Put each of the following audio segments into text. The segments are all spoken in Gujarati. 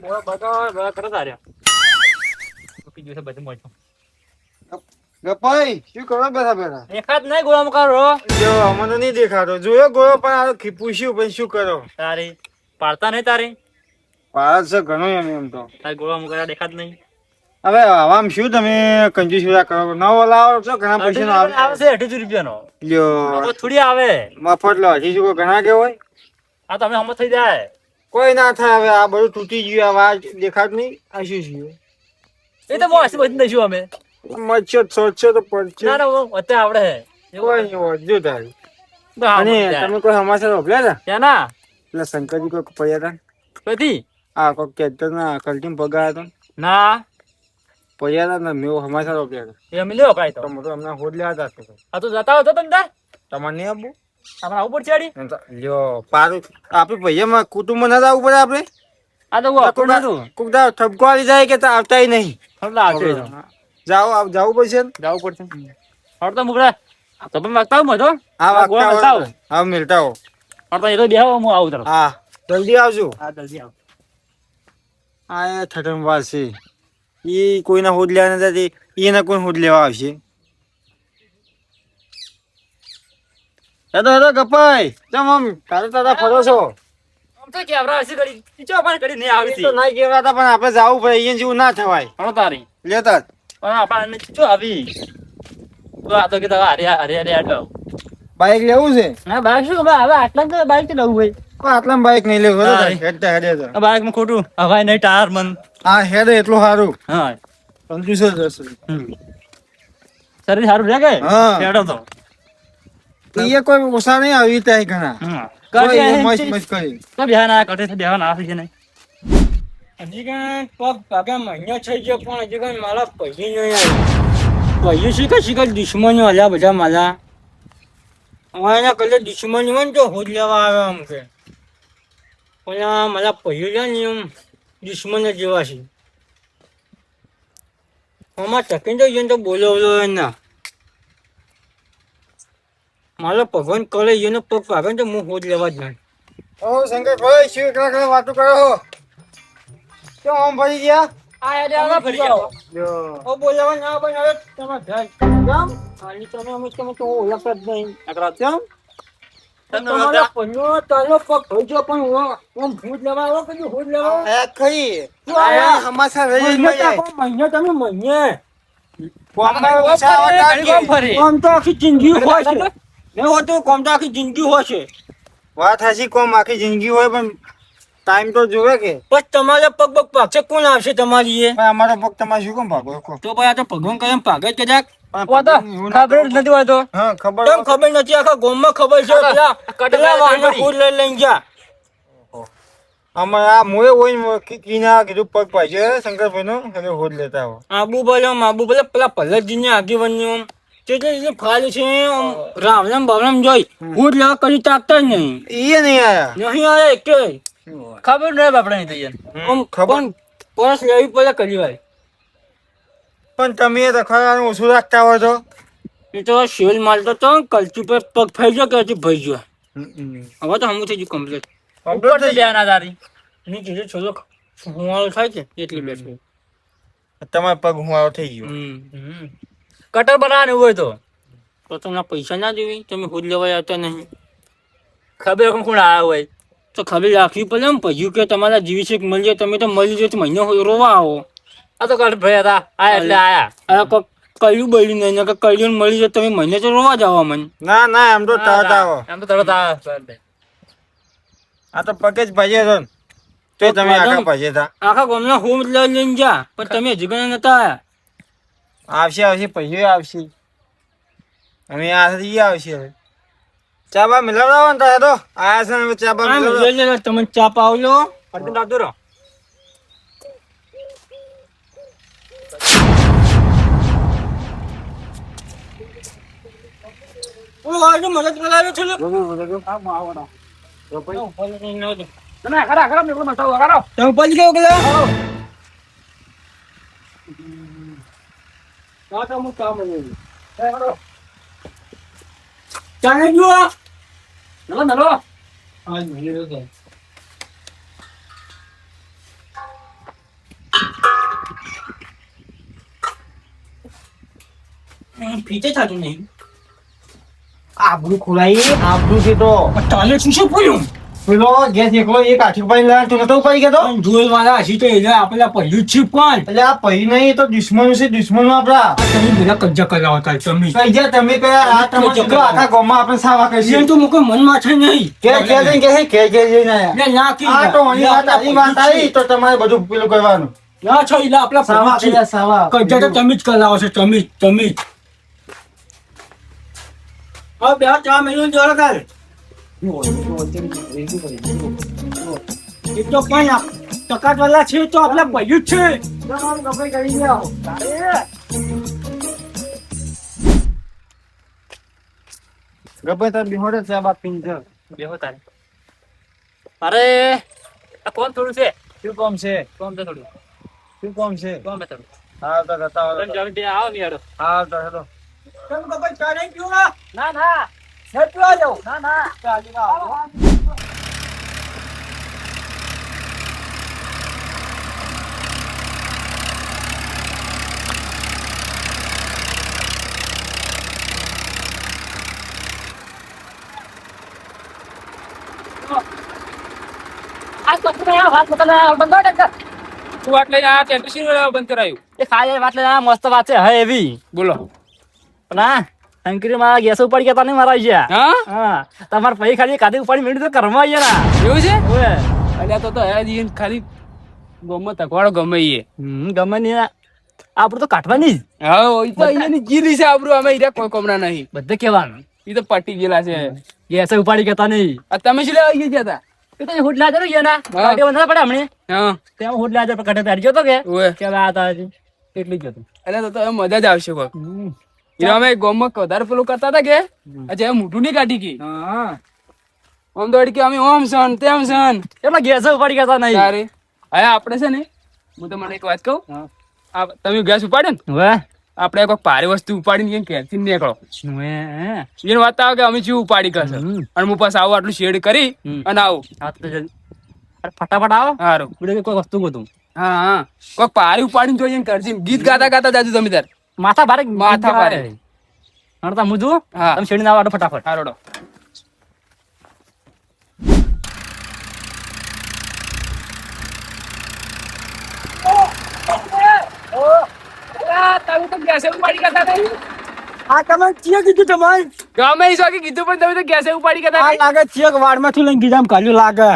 ગોળો બધો કરો તારે બીજું છે બધું મોટું ગપાઈ શું કરો બેઠા બેઠા? એકાદ નહીં ગોળામાં કરો જો અમને નહીં દેખાતો. જોયો ગોળો પણ આ પૂછ્યું પણ શું કરો? તારી પાડતા નહીં તારી ભારત છે ઘણું એમ તો. તારી ગોળામાં કર્યા દેખાત નહીં હવે આમ શું તમે કંજૂસ બધા કરો? નવો લાવો છો ઘણા પૈસા આવે આવશે 800 રૂપિયાનો લ્યો થોડી આવે મફત લો. હજી શું ઘણા કે હોય? આ તમે હમ થઈ જાય કોઈ ના થાય. હવે આ બધું તૂટી ગયું. આ વાત દેખાત નહીં. આ શું છે? એ તો મોસ બધી દઈશું અમે મચ્છર સોચશે તો પડશે. ના ના અત્યારે આવડે હે કોઈ નહીં હોય જો તારી. તો હા, અને ત્યાં. તમે કોઈ સમાચાર મોકલ્યા હતા? ત્યાં ના એટલે શંકરજી કોઈ પડ્યા હતા? કદી આ કોઈ કેતર ના કલ્ટીમ પગાર હતો ના પડ્યા હતા ને મેં સમાચાર મોકલ્યા હતા. એ અમે લ્યો કાંઈ તો તમે તો હમણાં હોદ લેવા હતા. આ તો જતા હતો તમે તાર તમારે નહીં આપવું? આપણે આવું પડશે આડી લ્યો પારું આપણે ભૈયામાં કુટુંબ ના આવવું પડે આપણે. આ તો આપણું નતું કોક દાવ ઠપકો આવી જાય કે આવતા નહીં. હમણાં આવશે જાઓ જવું પડશે ને. જવું પડશે હડતો મુકડા તો પણ વાગતા હું તો હા ગોળા વાગતા મળતા હોય. હા મિલતા હો. હડતો એ તો બેહો હું આવું તરફ હા જલ્દી આવજો. હા જલ્દી આવ આ ઠઠમવા છે. એ કોઈના હોદ લેવા નથી એના કોઈ હોદ લેવા આવશે. હેડો ગપાઈ ચમ આમ તારા ફરો છો? આમ તો કેવરા હશે ઘડી ચો પણ ઘડી નહીં આવી એ તો નહીં કહેવાતા પણ આપણે જવું પડે. અહીંયા જેવું ના થવાય. હડો તારી લેતા જ. પણ આપણે ચો આવી તો આ તો કે અરે અરે અરે આટલો બાઈક લેવું છે? ના બાઈક શું હવે આટલા તો બાઈક તો લવું ભાઈ પણ આટલા બાઈક નહીં લેવું. હા. હેડતા હેડે તો. આ બાઈક માં ખોટું હવાય નહીં ટાયર મન હા હેડે એટલું સારું. હા કંજૂસ જ હશે. શરીર સારું રહે કે હા. હેડો તો એ કોઈ ઓછા નહીં આવી ત્યાં ઘણા. હા કોઈ એ મસ્ત કટે મસ્ત કરી. તો બેહા ના કટે બેહા ના થઈ છે નહીં હજી કાંઈ પગ ભાગે મહિનો થઈ ગયો પણ હજી કાંઈ મારા પૈસા નહીં આવ્યું. પૈયું છે કે શીખર દુશ્મનો હલ્યા બધા મારા. હવે એના કલે દુશ્મની હોય ને તો હોજ લેવા આવે આમ કે પણ આ મારા પૈયું છે ને એમ દુશ્મન જ જેવા છે. આમાં ટકી તો જઈને તો બોલો ના મારો ભગવાન કરે એને પગ ભાગે ને તો હું હોજ લેવા જ નહીં. ઓ શંકરભાઈ શું એકલા વાતો કરો છો? કેમ આમ ફરી ગયા? આ યાર આવા ફરી ગયા લ્યો. ઓ બોલાવા ના પણ હવે તમારે જાય કેમ? ખાલી તમે અમે તમે તો ઓળખતા જ નહીં. અકરા કેમ? તમારા પન્નો તારો પગ ભઈ ગયો પણ ઓમ ભૂત લેવા આવો કે ભૂત લેવા આવો? આ ખરી. શું આયા? આ હમાસા રહી મહિને મજા. તાકો, મહિને તમે મહિને કોમમાં ઓછા આવતા જ નહીં. ફરી કોમ તો આખી જિંદગી હોય છે ને હોતું કોમ તો આખી જિંદગી હોય છે. વાત હાચી. કોમ આખી જિંદગી હોય પણ ટાઈમ તો જોવે કે. બસ તમારે પગ પગ પાકશે કોણ આવશે તમારી એ? પણ અમારો પગ તમારે શું કેમ ભાગો કહો? તો ભાઈ આ તો ભગવાન કરે એમ ભાગે જ કદાચ. પણ ઓ તો એવું ના ખબર જ નથી હોતો હા ખબર કેમ ખબર નથી આખા ગામમાં ખબર છે પેલા કટલા વાહનો પડી. ફૂલ લઈને ગયા. અમારે આ મોએ હોય ને કીના કીધું પગ પાછો શંકરભાઈ નો અને હોદ લેતા હો. આબુ બોલે પેલા ભલતજીની આગેવાની આમ એટલે ફાલ છે આમ રામ બાવરામ જોઈ ભૂત લેવા કરી તાકતા જ નહીં. એ નહીં આયા. નહીં આવે કે ખબર નહીં બાપડા નહીં થઈ આમ ખબર પણ પરસ લેવી પડે કરી વાર. પણ તમે રખડવાનું ઓછું રાખતા હોય તો. એ તો શેલ મારતો તો કલચી પર પગ ફાઈ ગયો કે હજી ભાઈ ગયો. હવે તો હમું થઈ ગયું કમ્પ્લીટ. ઉપર તો બેહા ના તારી ની કીધું છોલો હુવાળો થાય છે એટલી બેઠું. તમારો પગ હુવાળો થઈ ગયો. કટર બનાવવાનું હોય તો તો તમને પૈસા ના દેવી તમે ખુદ લેવા આવતા નહીં. ખબર કોણ કોણ આવ્યા હોય તો ખબર રાખવી પડે એમ પછી કે તમારા જીવી છે મળી જાય તમે તો મળી જાય તો મહિનો રોવા આવો. આ તો કટ ભાઈ હતા આ એટલે આયા આ કયું બળ્યું નહીં ને કયું મળી જાય તમે મહિને તો રોવા જ આવો મને. ના એમ તો તરત આવો. એમ તો તરત આવે આ તો પગે જ ભાજે છે ને. તો તમે આગળ ભાજે હતા. આખા ગામના હોમ લઈને જા પણ તમે હજી ઘણા નતા આયા. આવશે પૈસો આવશે. અમે આ આવશે હવે. ચા બા મિલાવડાવો ને તારે તો આયા છે ને હવે ચા બા આમ મિલાવડાવો. લઈ લે તમે ચા પાવ લો. અડધું લાવતો રહો ઓ આજે મદદ કરાવ્યો છે લે. તમે ખરા ખરા મેં મસ્ત વગાડો તમે પછી કેવું કે ચાલે જો નલો નલો ફીતે થતું નહીં. આબરૂ ખોલાઈ આબરૂ છે તો પણ તાલે શું શું પડ્યું? પેલો ગેસ એકલો એક આઠી ઉપાડી લાવ્યો તું નતો ઉપાડી ગયો પણ જોલવાળા હશે તો એટલે આપણે પહેલું જ છે પણ. એટલે આ પહી નહીં તો દુશ્મનો છે દુશ્મનો આપડા આ તમે બધા કબજા કરાવતા તમે. કઈ જા તમે કયા આ તમારે જેટલો આખા ગામમાં આપણે સાવા એમ કરીએ તો મુકે મનમાં છે નહીં. કે જઈને આયા. એટલે ના કી આ તો અહીં વાત આટલી વાત આવી તો તમારે બધું પેલું કરવાનું ના છો એટલે આપણા સાવા પહેલું જ કર્યા છે. સાવા કબજા તો તમે જ કરાવો છો તમે જ. હવે બે ચા મેળવી જોડે કાલ. એ તો પણ ટકાવાળા છે તો આપણે પહેલું જ છે. ગબ્બર તાર બિહોડે ચા બાપ પીને જા. બેહો તારે. અરે આ કોણ થોડું છે? શું કામ છે કોમ છે થોડું. શું કામ છે કોમ છે થોડું. હા તો જતા તમે હો જલ્દી આવો ને હેડો. હા તો હેડો તમે કપાઈ ચા નહીં પીવા? ના ના નહીં પીવા જાવ? ના ના. ચાલી આવો. આ તો તમે આ વાત બતાલા બંધ કર. તું વાત લઈને આ ટેન્શન બંધ કરાયું. એ ખાલી વાત લે આ મસ્ત વાત છે હે એવી. બોલો. ના શંકરી માં ગેસ ઉપાડી ગયા તને મારા ગયા. હા હા તમાર પૈ ખાલી કાધી ઉપાડી મેળવી તો કરવા આયા ના. એવું છે? ઓએ અલ્યા તો હે જીન ખાલી ગમે તકવાડો ગમે ઈએ. ગમે નહીં આપણું તો કાઢવાની જ. હા ઈ તો અહીંયાની જીરી છે આબરૂ અમે ઈરા કોઈ કોમના નહીં. બધે કહેવાનું ઈ તો પટી ગયેલા છે. ગેસ ઉપાડી ગયા નહીં. આ તમે શું લેવા ગયા હતા? એ તો હોટલા જરો ગયા ના હા. ગાડી બંધ પડે હમણે હા ત્યાં હોટલા જર કટે તારી ગયો તો કે ઓએ કે હવે આ તારી એટલી જ હતું. અલ્યા તો હવે મજા જ આવશે કોઈ. ઈરા અમે ગોમમાં વધારે પેલું કરતા હતા કે અજે મોઢું નહીં કાઢી ગઈ. હા ઓમ દોડી કે અમે ઓમ સન તેમ સન એમાં ગેસ ઉપાડી ગયા નહીં. તારે હવે આપણે છે ને હું તમને એક વાત કહું. હા. આ તમે ગેસ ઉપાડ્યો ને હવે આપણે કોઈ ભારે વસ્તુ ઉપાડીને ઘેરથી નીકળો. હે એને વાત આવે કે અમે શું ઉપાડી કરશે અને હું પાછા આવું આટલું શેડ કરી અને આવું. હા તો જલ્દી અરે ફટાફટ આવો સારું. બીજું કોઈ વસ્તુ ગોતું હા હા કોઈ પારી ઉપાડીને જોઈએ કરજી ગીત ગાતા ગાતા જાજુ તમે તાર. માથા ભારે માથા ભારે. હણતા હું જો હા. તમે શેડી ના આવો ફટાફટ. હારોડો. તમે તો ગેસે ઉપાડી કરતા હતા. આ તમે ચિયા કીધું તમારે? ગમે એ શોખી કીધું પણ તમે તો ગેસે ઉપાડી કરતા આ હતા. લાગે ચિયા વાડમાંથી લઈને ગીધામ કાઢ્યું લાગે.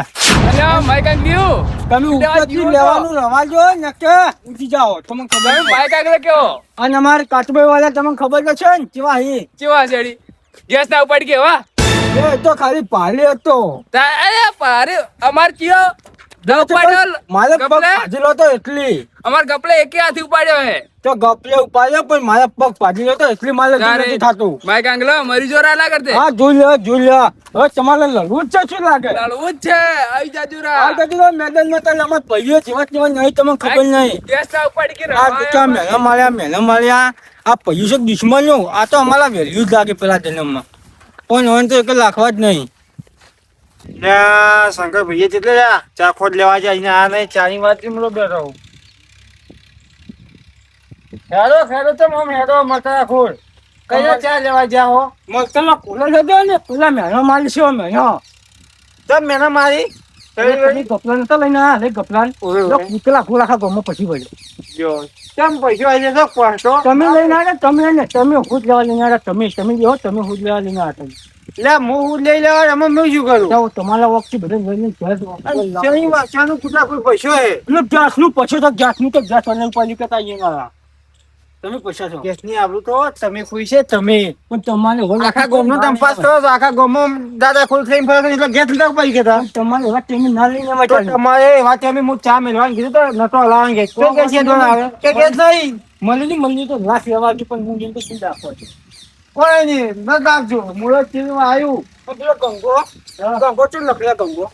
અલ્યા માઈક આંગ્યું. તમે ઉપરથી લેવાનું રવાજો નકે ઉઠી જાઓ તમને ખબર તમે છે. માઈક આંગળે કેવો અને અમારે કાચબાઈ વાળા તમને ખબર તો છે ને કેવા હે? કેવા શેડી ગેસ ના ઉપાડી કેવા એ તો ખાલી પાલે હતો. અરે પારે અમાર ચિયો ઉપાડ્યો મારે પગ ગપલે? પાજેલો હતો એટલી અમાર ગપલે એકે હાથી ઉપાડ્યો હે. તો ગપલે ઉપાડ્યો પણ મારા પગ પાજેલો હતો એટલી મારે તારે નથી થતું. માઈક આંગલો મરી જોરા ના કરતે. હા જોઈ લે હવે તમારે લડવું જ છે શું લાગે? લડવું જ છે આવી જાજુરા. આ કદી મેદાનમાં તો અમાર ભાઈઓ જીવત જીવત નહીં તમને ખબર નહીં. ગેસ ના ઉપાડી કે આ દીકરા મેલા માર્યા આ પૈયું છે દુશ્મનો. આ તો અમારા વેલ્યુ જ લાગે પેલા જન્મમાં પણ હવે તો એક લાખવા જ નહીં. શંકર ભાઈએ કેટલે ચાખોટ લેવા જાય ને આ નહીં ચાની વાત કેમ બેઠો હેડો તો મમ હેડો મતા ખોર કઈ ચા લેવા જા હો મસ્તમાં કુલર હતો ને પેલા મેનો મારી છે મેનો તમ મેના મારી ગપલા નતા લઈને આ લે ગપલા પેલા ખોલા ખા ગમો પછી વળ્યો. જો તમ પૈસો આવી જતો કોસ્ટો તમે લઈને આવ્યા તમે ને તમે ખુદ લેવા લઈને આવ્યા તમે જો તમે ખુદ લેવા લઈને આવ્યા. લે હું લઈ લેવા એમાં મેં શું કરું જાઓ તમારા વખતે બધે લઈને શેની વાચાનું કુટા કોઈ પૈસો હે પેલું ગેસનું પછી તો ગેસનું તો ગેસ વાળા ઉપાડી કરતા અહીંયા તમે પૈસા છો ગેસની આબરૂ તો તમે ખુઈ છે તમે પણ તમારે આખા ગામનો તંપાસ કરો છો આખા ગામમાં દાદા ખોલ થઈને ફરે એટલે ગેસ લીધા પડી ગયા તમારે એવા ટેમી ના લઈને તો આવ્યા. તમારે વાત એમ હું ચા મેળવાનું કીધું તો નતો હલાવાનું ગેસ તો ગેસ યાદ આવે કે ગેસ નહીં મને તો લાખ લેવા આવ્યું પણ હું તો શું રાખો છું. કોઈ નહીં ન રાખજો મુરત ચીનમાં આવ્યું પેલો ગંગો શું લખેલા ગંગો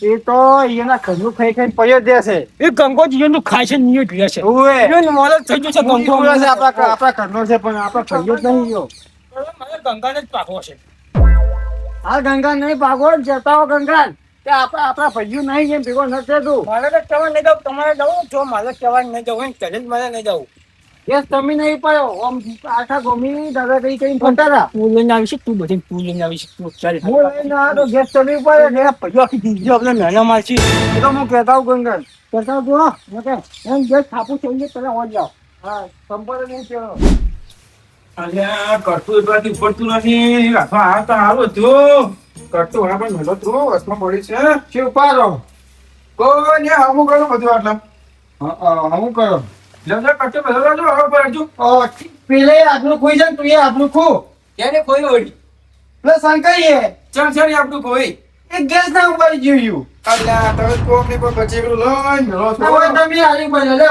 એ તો એના ઘરનું ખાઈ ખાઈને પડ્યો જ દેશે એ ગંગો જીવન ખાય છે નિયત રહે છે ઉવે એને મોડલ થઈ ગયું છે ગંગો ગંગો છે આપણા ઘરનો છે પણ આપણા ઘરનો જ નહીં ગયો મારે ગંગાને જ પાકવો છે. આ ગંગા નહીં ભાગો જતા હો ગંગા તે આપણા ભાઈઓ નહીં એમ ભેગો નથી તું મારે તો કહેવા નહીં જવું તમારે જવું જો મારે કહેવા નહીં જવું ચલે જ મારે નહીં જવું ગેસ તમે નહીં પાયો આમ આખા ગોમી દાદા કઈ ફરતા હતા તું લઈને આવીશ તું બધી તું લઈને આવીશ તું ચાલ હું લઈને આવ્યો તો ગેસ તમે પાયો ને પછી આખી દીધી આપણે નાના મારશી એ તો હું કહેતા હું ગંગન કરતા જો એમ ગેસ થાપું થઈ પેલા હોજ જાઓ હા સંપર્ક નહીં થયો અલ્યા કરતું એટલાથી ઉપડતું નથી હાથમાં આ તો સારું હતું કરતું હા પણ મેલો તું વસમાં પડી છે શું પારો કોઈ ને હમું કરો બધું આટલા હું કરો લેવજો કરતું બધો લેવજો હવે પડજો પેલે આપણું ખોઈ જાય તું એ આપણું ખો ક્યારે કોઈ વળી એટલે શંકાઈએ ચાલ ચાલ આપણું કોઈ એ ગેસ ના ઉપાડી જોયું અલ્યા તમે કોક ને કોઈ બચેલું લઈ મેલો છો તમે હારી બને લે